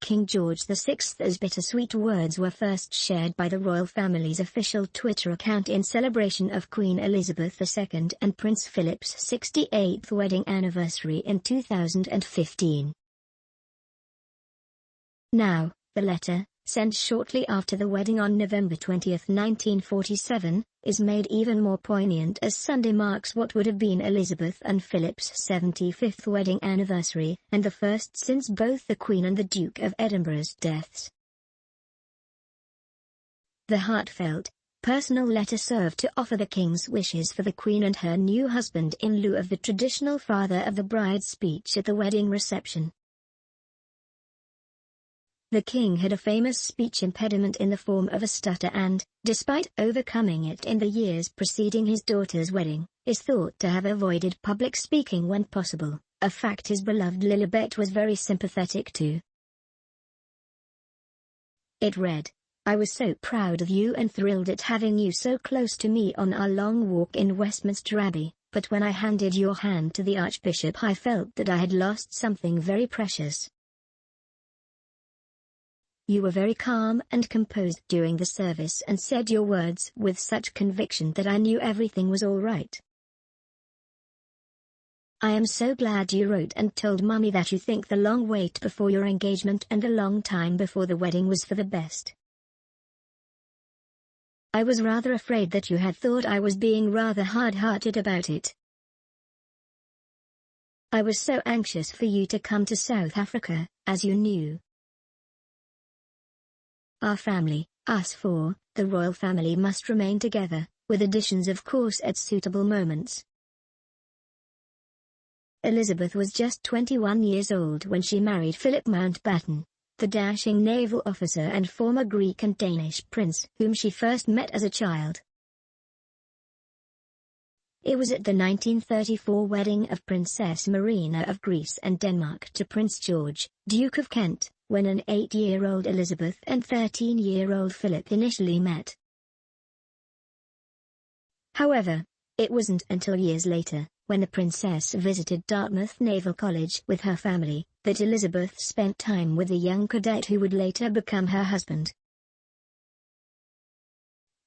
King George VI's bittersweet words were first shared by the royal family's official Twitter account in celebration of Queen Elizabeth II and Prince Philip's 68th wedding anniversary in 2015. Now, the letter, sent shortly after the wedding on November 20, 1947, is made even more poignant as Sunday marks what would have been Elizabeth and Philip's 75th wedding anniversary and the first since both the Queen and the Duke of Edinburgh's deaths. The heartfelt, personal letter served to offer the King's wishes for the Queen and her new husband in lieu of the traditional father of the bride's speech at the wedding reception. The King had a famous speech impediment in the form of a stutter and, despite overcoming it in the years preceding his daughter's wedding, is thought to have avoided public speaking when possible, a fact his beloved Lilibet was very sympathetic to. It read, "I was so proud of you and thrilled at having you so close to me on our long walk in Westminster Abbey, but when I handed your hand to the Archbishop I felt that I had lost something very precious. You were very calm and composed during the service and said your words with such conviction that I knew everything was all right. I am so glad you wrote and told Mummy that you think the long wait before your engagement and the long time before the wedding was for the best. I was rather afraid that you had thought I was being rather hard-hearted about it. I was so anxious for you to come to South Africa, as you knew. Our family, us four, the royal family must remain together, with additions of course at suitable moments." Elizabeth was just 21 years old when she married Philip Mountbatten, the dashing naval officer and former Greek and Danish prince whom she first met as a child. It was at the 1934 wedding of Princess Marina of Greece and Denmark to Prince George, Duke of Kent, when an 8-year-old Elizabeth and 13-year-old Philip initially met. However, it wasn't until years later, when the princess visited Dartmouth Naval College with her family, that Elizabeth spent time with the young cadet who would later become her husband.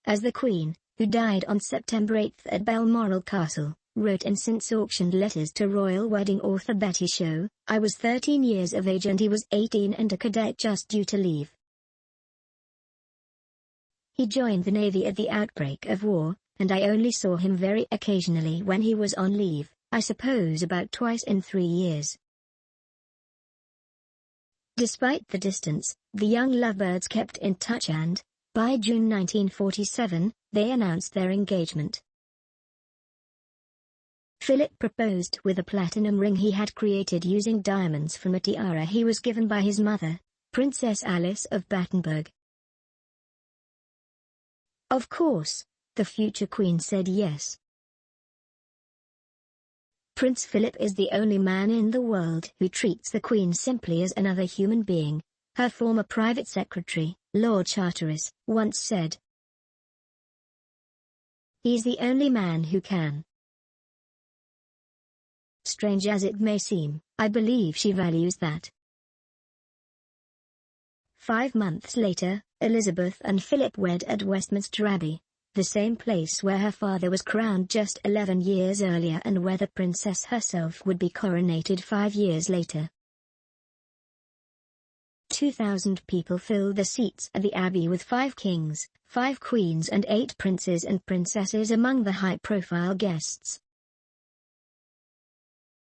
As the Queen, who died on September 8 at Balmoral Castle, wrote in since auctioned letters to royal wedding author Betty Shaw, "I was 13 years of age and he was 18 and a cadet just due to leave. He joined the Navy at the outbreak of war, and I only saw him very occasionally when he was on leave, I suppose about twice in 3 years." Despite the distance, the young lovebirds kept in touch and, by June 1947, they announced their engagement. Philip proposed with a platinum ring he had created using diamonds from a tiara he was given by his mother, Princess Alice of Battenberg. Of course, the future Queen said yes. Prince Philip is the only man in the world who treats the Queen simply as another human being, her former private secretary, Lord Charteris, once said. He's the only man who can. Strange as it may seem, I believe she values that. 5 months later, Elizabeth and Philip wed at Westminster Abbey, the same place where her father was crowned just 11 years earlier and where the princess herself would be coronated 5 years later. 2,000 people filled the seats at the Abbey with 5 kings, 5 queens and 8 princes and princesses among the high-profile guests.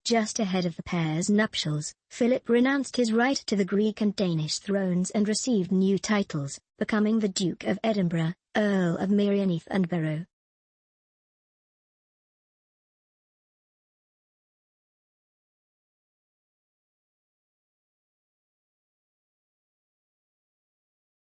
Just ahead of the pair's nuptials, Philip renounced his right to the Greek and Danish thrones and received new titles, becoming the Duke of Edinburgh, Earl of Merioneth and Barrow,